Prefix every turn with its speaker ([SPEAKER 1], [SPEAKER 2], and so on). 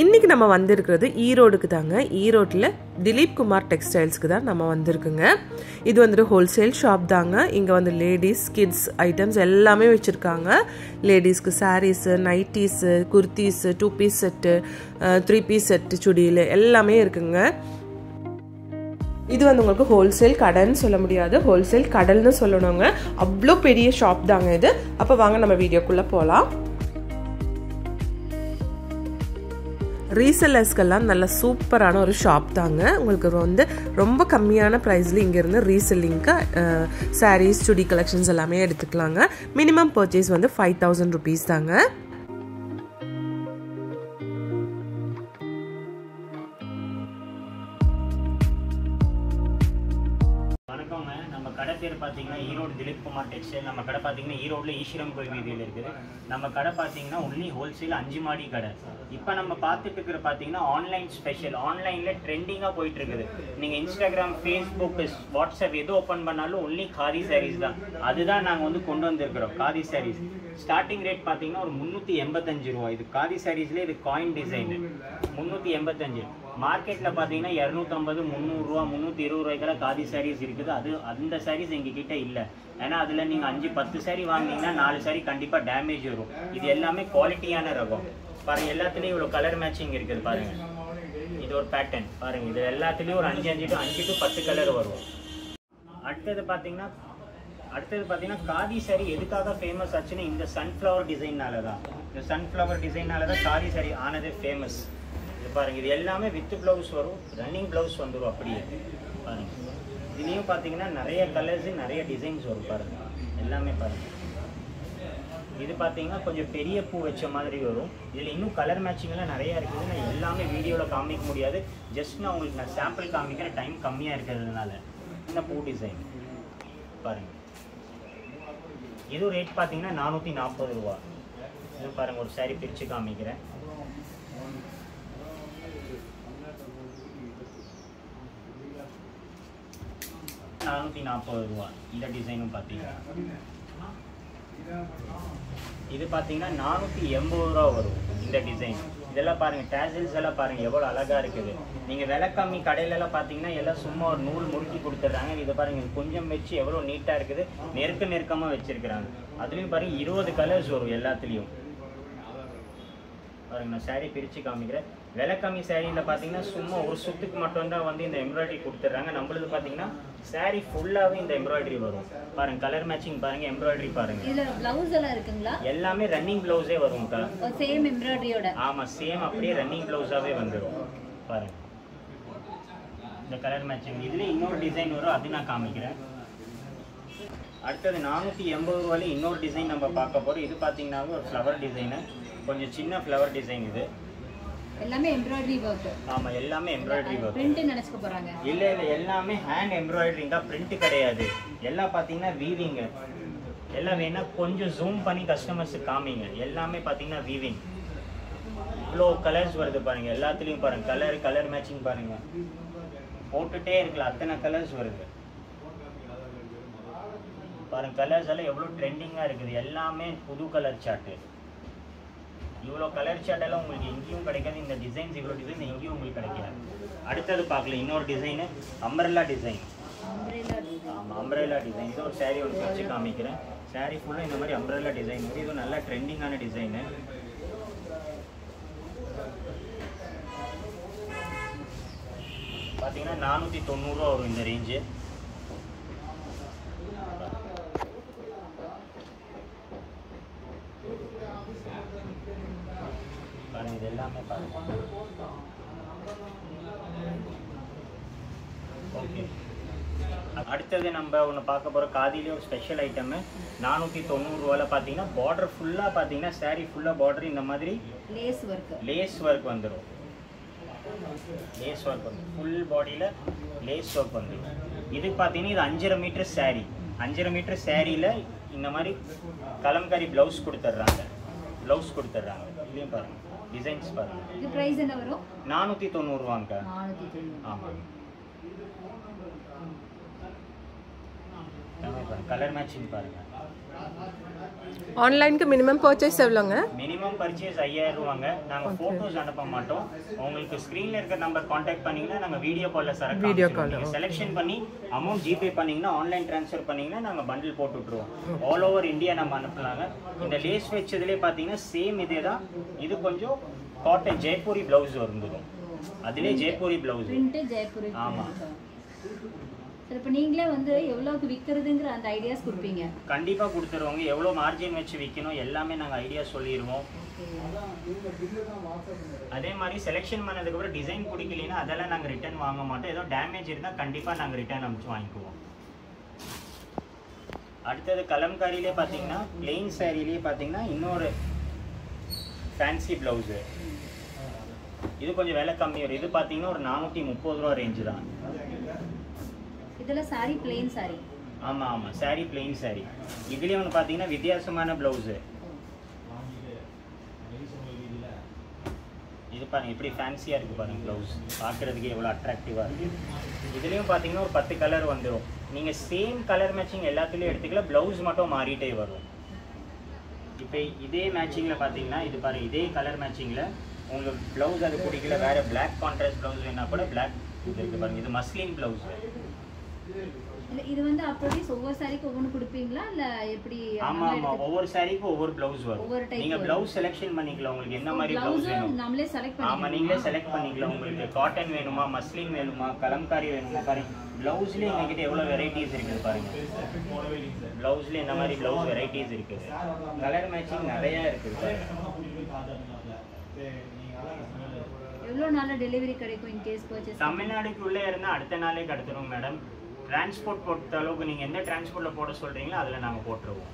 [SPEAKER 1] இன்னைக்கு நம்ம வந்திருக்கிறது ஈரோடுக்கு தாங்க. ஈரோட்டில் திலீப் குமார் டெக்ஸ்டைல்ஸ்க்கு தான் நம்ம வந்திருக்குங்க. இது வந்துட்டு ஹோல்சேல் ஷாப் தாங்க. இங்கே வந்து லேடிஸ் கிட்ஸ் ஐட்டம்ஸ் எல்லாமே வச்சுருக்காங்க. லேடிஸ்க்கு saris, nighties, kurtis, 2 piece set, 3 piece set, சுடியில் எல்லாமே இருக்குங்க. இது வந்து உங்களுக்கு ஹோல்சேல் கடைன்னு சொல்ல முடியாது, ஹோல்சேல் கடல்னு சொல்லணுங்க. அவ்வளோ பெரிய ஷாப் தாங்க இது. அப்போ வாங்க நம்ம வீடியோக்குள்ளே போகலாம். ரீசெல்லர்ஸ்க்கெல்லாம் நல்ல சூப்பரான ஒரு ஷாப் தாங்க. உங்களுக்கு வந்து ரொம்ப கம்மியான ப்ரைஸில் இங்கேருந்து ரீசெல்லிங்க்கு சாரீஸ், சுடி கலெக்ஷன்ஸ் எல்லாமே எடுத்துக்கலாங்க. மினிமம் பர்ச்சேஸ் வந்து 5000 rupees தாங்க.
[SPEAKER 2] நம்ம கடை பேர் பார்த்தீங்கன்னா ஈரோடு திலீப் குமார் டெக்ஸ்டைல். நம்ம கடை பார்த்தீங்கன்னா ஈரோடில் ஈஸ்வரம் கோயில் வீதியில் இருக்குது. நம்ம கடை பார்த்தீங்கன்னா ஒன்லி ஹோல்சேல் 5 மாடி கடை. இப்போ நம்ம பார்த்துட்டு இருக்கிற பார்த்தீங்கன்னா ஆன்லைன் ஸ்பெஷல். ஆன்லைனில் ட்ரெண்டிங்காக போயிட்டு இருக்குது. நீங்கள் இன்ஸ்டாகிராம், ஃபேஸ்புக், வாட்ஸ்அப் எது ஓப்பன் பண்ணாலும் ஒன்லி காதி சாரீஸ் தான். அதுதான் நாங்கள் வந்து கொண்டு வந்திருக்கிறோம். காதி சாரீஸ் ஸ்டார்டிங் ரேட் பார்த்தீங்கன்னா ஒரு 385 ரூபா. இது காதி சாரீஸ்லேயே இது காயின் டிசைனு 385. மார்க்கெட்டில் பார்த்தீங்கன்னா 250, 300 ரூபா, 320 ரூபாய்க்கெல்லாம் காதி சாரீஸ் இருக்குது. அந்த சாரீஸ் எங்ககிட்ட இல்லை. ஏன்னா அதில் நீங்கள் 5-10 சாரீ வாங்கினீங்கன்னா 4 சாரீ கண்டிப்பாக டேமேஜ் வரும். இது எல்லாமே குவாலிட்டியான ரகம் பாருங்கள். எல்லாத்துலேயும் இவ்வளோ கலர் மேட்சிங் இருக்குது பாருங்கள். இது ஒரு பேட்டர்ன் பாருங்கள். இது எல்லாத்துலேயும் ஒரு 5 to 10 கலர் வரும். அடுத்தது பார்த்தீங்கன்னா காதி சாரீ எதுக்காக ஃபேமஸ் ஆச்சுன்னா இந்த சன்ஃப்ளவர் டிசைன்னால தான். இந்த சன்ஃப்ளவர் டிசைனால தான் காதி சாரீ ஆனது ஃபேமஸ். இது பாருங்கள். இது எல்லாமே வித் ப்ளவுஸ் வரும், ரன்னிங் ப்ளவுஸ் வந்துடும் அப்படியே பாருங்கள். இதுலேயும் பார்த்தீங்கன்னா நிறைய கலர்ஸு, நிறைய டிசைன்ஸ் வரும் பாருங்கள். எல்லாமே பாருங்கள். இது பார்த்தீங்கன்னா கொஞ்சம் பெரிய பூ வச்ச மாதிரி வரும். இதில் இன்னும் கலர் மேட்சிங்கெல்லாம் நிறையா இருக்குது. நான் எல்லாமே வீடியோவில் காமிக்க முடியாது. ஜஸ்ட் நான் உங்களுக்கு சாம்பிள் காமிக்கிறேன், டைம் கம்மியாக இருக்கிறதுனால. இந்த பூ டிசைன் பாருங்கள். இது ரேட் பார்த்தீங்கன்னா 440 ரூபா. இது பாருங்கள். ஒரு சாரீ பிரித்து காமிக்கிறேன். ரூபா. இந்த டிசைனும் பார்த்தீங்கன்னா இது பார்த்தீங்கன்னா 480 ரூபா வரும் இந்த டிசைன். இதெல்லாம் பாருங்கள். டேசல்ஸ் எல்லாம் பாருங்கள் எவ்வளோ அழகாக இருக்குது. நீங்கள் விலை கம்மி கடையிலலாம் பார்த்தீங்கன்னா எல்லாம் சும்மா ஒரு நூல் முறுக்கி கொடுத்துட்றாங்க. இதை பாருங்கள், கொஞ்சம் வச்சு எவ்வளோ நீட்டாக இருக்குது. நெருக்கமாக வச்சுருக்கிறாங்க. அதுலேயும் பாருங்கள் 20 கலர்ஸ் வரும் எல்லாத்துலேயும் பாருங்கள். நான் சாரீ பிரித்து காமிக்கிறேன். விலை கம்மி சாரியில் பார்த்தீங்கன்னா சும்மா ஒரு சுத்துக்கு மட்டும்தான் வந்து இந்த எம்ப்ராய்டரி கொடுத்துட்றாங்க. நம்மளுக்கு பார்த்தீங்கன்னா சாரீ ஃபுல்லாகவே இந்த எம்ப்ராய்டரி வரும் பாருங்கள். கலர் மேட்சிங் பாருங்கள், எம்ப்ராய்டரி பாருங்கள்.
[SPEAKER 3] இதில் ப்ளவுஸ் எல்லாம் இருக்குங்களா?
[SPEAKER 2] எல்லாமே ரன்னிங் ப்ளவுஸே வரும்க்கா.
[SPEAKER 3] சேம் எம்ப்ராய்டரியோட? ஆமாம்,
[SPEAKER 2] சேம் அப்படியே ரன்னிங் ப்ளவுஸாகவே வந்துடும் பாருங்கள். இந்த கலர் மேட்சிங். இதில் இன்னொரு டிசைன் வரும், அது நான் காமிக்கிறேன். அடுத்தது 480 ரூபாயில இன்னொரு டிசைன் நம்ம பார்க்க போகிறோம். இது பார்த்தீங்கன்னா ஒரு ஃப்ளவர் டிசைனு, கொஞ்சம் சின்ன ஃப்ளவர் டிசைன். இது
[SPEAKER 3] எல்லாமே எம்ப்ராய்டரி வர்க்.
[SPEAKER 2] ஆமா, எல்லாமே எம்ப்ராய்டரி வர்க்.
[SPEAKER 3] பிரிண்ட் நினைச்சுக்க போறாங்க.
[SPEAKER 2] இல்ல எல்லாமே ஹேண்ட் எம்ப்ராய்டரிங் தான், பிரிண்ட் கிடையாது. எல்லாம் பாத்தீங்கன்னா வீவிங். எல்லாம் வேணா கொஞ்சம் ஜூம் பண்ணி கஸ்டமர்ஸ்க்கு காமிங்க. எல்லாமே பாத்தீங்கன்னா வீவிங். இவ்வளோ கலர்ஸ் வருது பாருங்க. எல்லாத்துலயும் பாருங்க கலர் மேட்சிங் பாருங்க. போட்டுட்டே இருக்கலாம், அத்தனை கலர்ஸ் வருது பாருங்க. கலர்ஸ் எல்லாம் எவ்வளவு ட்ரெண்டிங்கா இருக்குது. எல்லாமே புது கலர் சார்ட். இவ்வளோ கலர் சார்ட் எல்லாம் உங்களுக்கு எங்கேயும் கிடைக்காது. இந்த டிசைன்ஸ், இவ்வளோ டிசைன் எங்கேயும் உங்களுக்கு கிடைக்காது. அடுத்தது பார்க்கல, இன்னொரு டிசைனு அம்பரெல்லா டிசைன். ஆமாம், அம்பரெல்லா டிசைன். இது ஒரு சாரீ ஒன்று வச்சு காமிக்கிறேன். சாரீ ஃபுல்லாக இந்த மாதிரி அம்பரெல்லா டிசைன். இது நல்லா ட்ரெண்டிங்கான டிசைனு. பார்த்தீங்கன்னா 490 ரூபா வரும் இந்த ரேஞ்சு. இது எல்லாமே பாருங்க. ஓகே, அடுத்தது நம்ம ஒன்று பார்க்க போகிற காதிலே ஒரு ஸ்பெஷல் ஐட்டமு 490 ரூபாயில் பார்த்தீங்கன்னா பார்டர் ஃபுல்லாக பார்த்தீங்கன்னா சாரீ ஃபுல்லாக பார்டர் இந்த மாதிரி லேஸ் ஒர்க் வந்துடும். லேஸ் ஒர்க் வந்துடும், ஃபுல் பாடியில் லேஸ் ஒர்க் வந்துடும். இது பார்த்தீங்கன்னா இது 5.5 மீட்டர் சாரீ. 5.5 மீட்டர் சாரியில் இந்த மாதிரி கலம்காரி ப்ளவுஸ் கொடுத்துட்றாங்க. இதுலேயும் பாருங்கள் டிசைன்ஸ் பாருங்க.
[SPEAKER 3] இது பிரைஸ் என்ன வரும்?
[SPEAKER 2] 490 ரூபாங்க. 490. ஆமா. கலர் மேட்சிங் பாருங்க.
[SPEAKER 1] ஆன்லைனுக்கு மினிமம் பர்ச்சேஸ் எவ்வளோங்க?
[SPEAKER 2] மினிமம் பர்ச்சேஸ் 5000 ரூபாங்க. நாங்க போட்டோஸ் அனுப்ப மாட்டோம். உங்களுக்கு ஸ்கிரீன்ல இருக்க நம்பர் கான்டாக்ட் பண்ணீங்கன்னா நாங்க வீடியோ கால்ல செலக்ஷன் பண்ணி அமௌண்ட் ஜிபே பண்ணீங்கன்னா ஆன்லைன் ட்ரான்ஸ்ஃபர் பண்ணீங்கன்னா நாங்க பண்டில் போட்டு விட்டுருவோம். ஆல் ஓவர் இந்தியா நம்ம அனுப்பலாங்க. இந்த லேஸ் வச்சதுலேயே பார்த்தீங்கன்னா சேம் இதே தான். இது கொஞ்சம் காட்டன் ஜெய்ப்பூரி பிளவுஸ் வந்துடும். அதுலேயே ஜெய்ப்பூரி பிளவுஸ். ஆமாம்.
[SPEAKER 3] சரி, இப்போ நீங்களே வந்து எவ்வளோக்கு விற்கிறதுங்கிற அந்த ஐடியாஸ் கொடுப்பீங்க?
[SPEAKER 2] கண்டிப்பாக கொடுத்துருவோங்க. எவ்வளோ மார்ஜின் வச்சு விற்கணும் எல்லாமே நாங்கள் ஐடியா சொல்லிடுவோம். அதே மாதிரி செலெக்ஷன் பண்ணதுக்கப்புறம் டிசைன் பிடிக்கலைன்னா அதெல்லாம் நாங்கள் ரிட்டர்ன் வாங்க மாட்டோம். ஏதோ டேமேஜ் இருந்தால் கண்டிப்பாக நாங்கள் ரிட்டர்ன் அனுப்பிச்சு வாங்கிக்குவோம். அடுத்தது கலம்காரியிலே பார்த்தீங்கன்னா பிளெயின் சாரிலேயே பார்த்தீங்கன்னா இன்னொரு ஃபேன்சி ப்ளவுஸு. இது கொஞ்சம் விலை கம்மி வரும். இது பார்த்தீங்கன்னா ஒரு 430 ரூபா ரேஞ்சு தான்.
[SPEAKER 3] இதெல்லாம் சாரி பிளெயின் சாரி.
[SPEAKER 2] ஆமாம் ஆமாம், சாரி பிளெயின் சாரி. இதுலேயே ஒன்று பார்த்தீங்கன்னா வித்தியாசமான ப்ளவுஸு. இது பாருங்க எப்படி ஃபேன்சியாக இருக்குது பாருங்கள். ப்ளவுஸ் பார்க்குறதுக்கு எவ்வளோ அட்ராக்டிவாக இருக்குது. இதுலேயும் பார்த்தீங்கன்னா ஒரு 10 கலர் வந்துடும். நீங்கள் சேம் கலர் மேட்சிங் எல்லாத்துலேயும் எடுத்துக்கலாம். ப்ளவுஸ் மட்டும் மாறிட்டே வரும். இப்போ இதே மேட்சிங்கில் பார்த்தீங்கன்னா இது பாருங்கள், இதே கலர் மேட்சிங்கில் உங்களுக்கு ப்ளவுஸ் அது பிடிக்கல, வேறு பிளாக் கான்ட்ராஸ்ட் ப்ளவுஸ் வேணால் கூட பிளாக் இது இருக்குது பாருங்கள். இது மஸ்லின் ப்ளவுஸ்.
[SPEAKER 3] இது வந்து அப்படியே ஒவ்வொரு சாரிக்கு ஒவ்வொரு கொடுப்பீங்களா இல்ல எப்படி?
[SPEAKER 2] ஆமா ஆமா, ஒவ்வொரு சாரிக்கு ஒவ்வொரு ப்ளவுஸ் வரும். நீங்க ப்ளவுஸ் செலக்ஷன் பண்ணிக்கலாம். உங்களுக்கு என்ன மாதிரி ப்ளவுஸ் வேணும்
[SPEAKER 3] நாமளே செலக்ட் பண்ணிக்கலாம்.
[SPEAKER 2] ஆமா, நீங்களே செலக்ட் பண்ணிக்கலாம். உங்களுக்கு காட்டன் வேணுமா, மஸ்லின் வேணுமா, கலம்காரி வேணுமா பாருங்க. ப்ளவுஸ்லயே எங்ககிட்ட எவ்வளவு வெரைட்டிஸ் இருக்குது பாருங்க. ப்ளவுஸ்ல இந்த மாதிரி ப்ளவுஸ் வெரைட்டிஸ் இருக்குது. கலர் மேட்சிங் நிறைய இருக்குது பாருங்க.
[SPEAKER 3] எவ்வளவு நாள்ல டெலிவரி கிடைக்கும் இன் கேஸ் பர்ச்சேஸ்?
[SPEAKER 2] தமிழ்நாடுக்குள்ளே இருந்தா அடுத்த நாளே கடத்துறோம் மேடம். டிரான்ஸ்போர்ட் பொறுத்த அளவுக்கு நீங்கள் எந்த டிரான்ஸ்போர்ட்டில் போட சொல்கிறீங்களோ அதில் நாங்கள் போட்டுருவோம்.